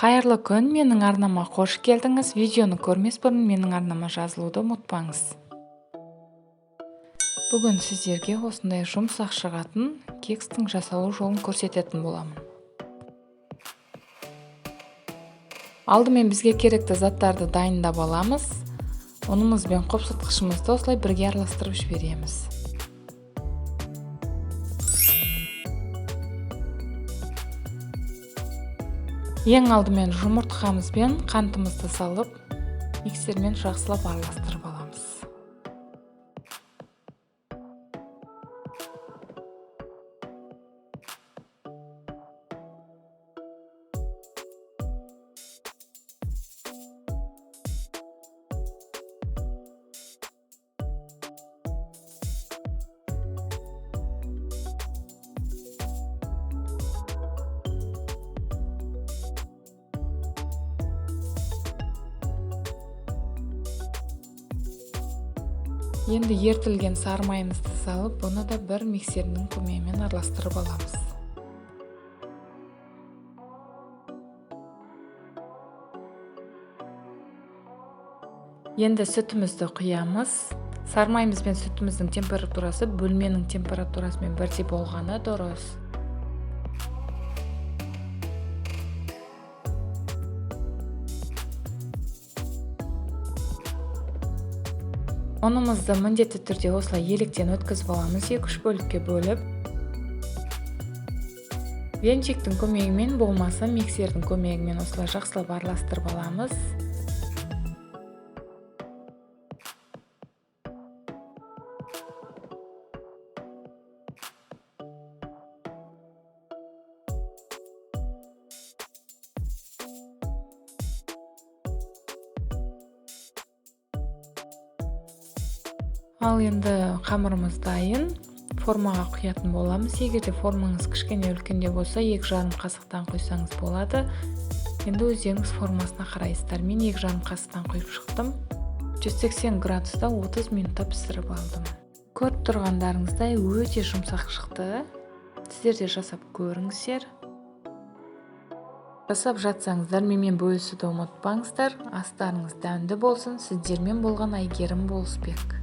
Қайырлы күн, менің арнама қош келдіңіз. Видеоны көрмес бұрын менің арнама жазылуды ұмытпаңыз. Бүгін сіздерге осындай жұмсақ шығатын кекстің жасалу жолын көрсететін боламын. Алдымен бізге керекті заттарды дайындап аламыз. Ұнымыз бен қопсытқышымызды осылай бірге араластырып жібереміз. Ең алдымен жұмыртқамыз бен қантымызды салып, миксермен жақсылап араластырып аламыз. Енді ертілген сары майымызды салып, бұны да бір миксердің көмегімен араластырып аламыз. Енді сүтімізді құямыз. Сары майымыз бен сүтіміздің температурасы бөлменің температурасымен бірдей болғаны дұрыс. Ұнымызды міндетті түрде осылай електен өткізіп аламыз, 2-3 бөлікке бөліп. Венчиктің көмегімен болмаса миксердің көмегімен осылай жақсылап араластырып аламыз. Ал енді қамырымыз дайын, формаға құятын боламыз. Егерде формаңыз кішкене үлкенде болса, 2,5 қасықтан құйсаңыз болады. Енді өздеріңіз формасына қарайсыздар. Мен 2,5 қасықтан құйып шықтым. 180 градуста 30 минутта пісіріп алдым. Көріп тұрғандарыңыздай өте жұмсақ шықты. Сіздер де жасап көріңіздер. Жасап жатсаңыздар, менімен бөлісуді ұмытпаңыздар. Астарыңыз дәмді болсын. Сіздермен болған Айгерім Болысбек.